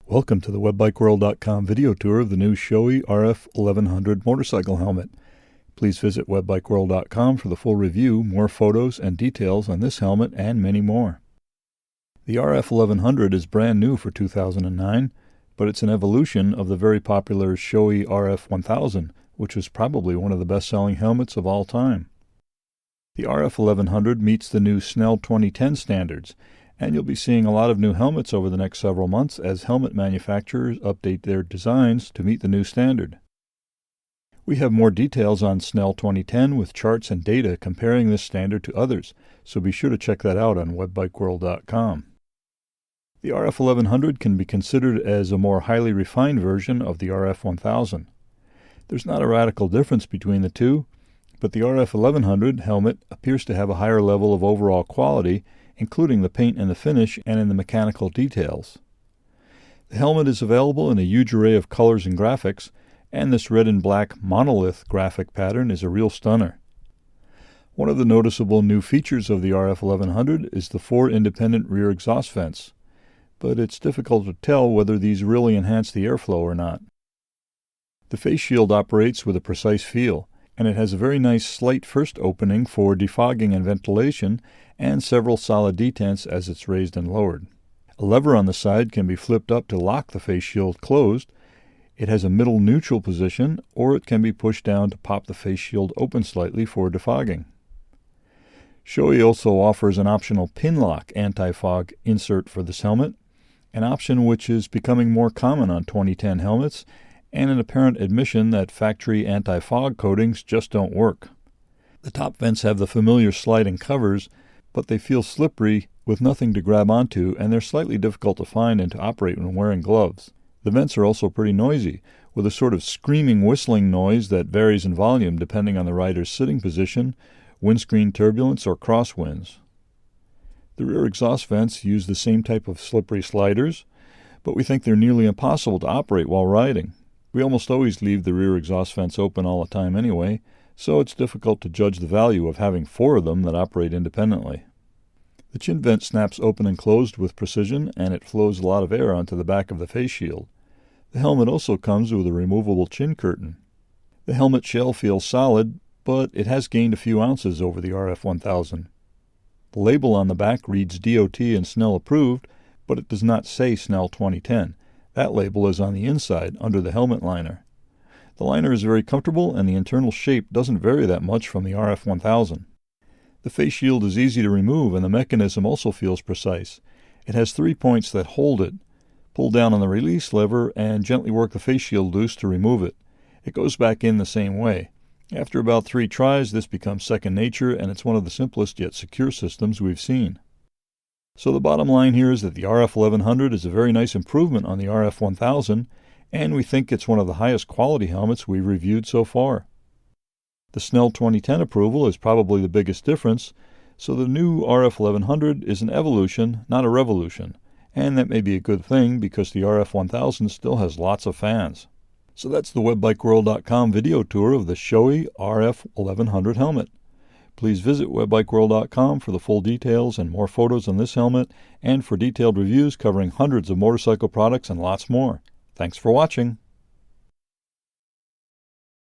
Welcome to the webBikeWorld.com video tour of the new Shoei RF-1100 motorcycle helmet. Please visit webBikeWorld.com for the full review, more photos, and details on this helmet and many more. The RF-1100 is brand new for 2009, but it's an evolution of the very popular Shoei RF-1000, which was probably one of the best-selling helmets of all time. The RF-1100 meets the new Snell 2010 standards, and you'll be seeing a lot of new helmets over the next several months as helmet manufacturers update their designs to meet the new standard. We have more details on Snell 2010 with charts and data comparing this standard to others, so be sure to check that out on webBikeWorld.com. The RF-1100 can be considered as a more highly refined version of the RF-1000. There's not a radical difference between the two, but the RF-1100 helmet appears to have a higher level of overall quality, including the paint and the finish and in the mechanical details. The helmet is available in a huge array of colors and graphics, and this red and black monolith graphic pattern is a real stunner. One of the noticeable new features of the RF-1100 is the 4 independent rear exhaust vents, but it's difficult to tell whether these really enhance the airflow or not. The face shield operates with a precise feel, and it has a very nice slight first opening for defogging and ventilation, and several solid detents as it's raised and lowered. A lever on the side can be flipped up to lock the face shield closed. It has a middle neutral position, or it can be pushed down to pop the face shield open slightly for defogging. Shoei also offers an optional pin lock anti-fog insert for this helmet, an option which is becoming more common on 2010 helmets, and an apparent admission that factory anti-fog coatings just don't work. The top vents have the familiar sliding covers, but they feel slippery with nothing to grab onto, and they're slightly difficult to find and to operate when wearing gloves. The vents are also pretty noisy, with a sort of screaming whistling noise that varies in volume depending on the rider's sitting position, windscreen turbulence, or crosswinds. The rear exhaust vents use the same type of slippery sliders, but we think they're nearly impossible to operate while riding. We almost always leave the rear exhaust vents open all the time anyway, so it's difficult to judge the value of having 4 of them that operate independently. The chin vent snaps open and closed with precision, and it flows a lot of air onto the back of the face shield. The helmet also comes with a removable chin curtain. The helmet shell feels solid, but it has gained a few ounces over the RF-1000. The label on the back reads DOT and Snell approved, but it does not say Snell 2010. That label is on the inside, under the helmet liner. The liner is very comfortable, and the internal shape doesn't vary that much from the RF-1000. The face shield is easy to remove, and the mechanism also feels precise. It has 3 points that hold it. Pull down on the release lever and gently work the face shield loose to remove it. It goes back in the same way. After about 3 tries, this becomes second nature, and it's one of the simplest yet secure systems we've seen. So the bottom line here is that the RF-1100 is a very nice improvement on the RF-1000, and we think it's one of the highest quality helmets we've reviewed so far. The Snell 2010 approval is probably the biggest difference, so the new RF-1100 is an evolution, not a revolution, and that may be a good thing because the RF-1000 still has lots of fans. So that's the webBikeWorld.com video tour of the Shoei RF-1100 helmet. Please visit webBikeWorld.com for the full details and more photos on this helmet, and for detailed reviews covering hundreds of motorcycle products and lots more. Thanks for watching.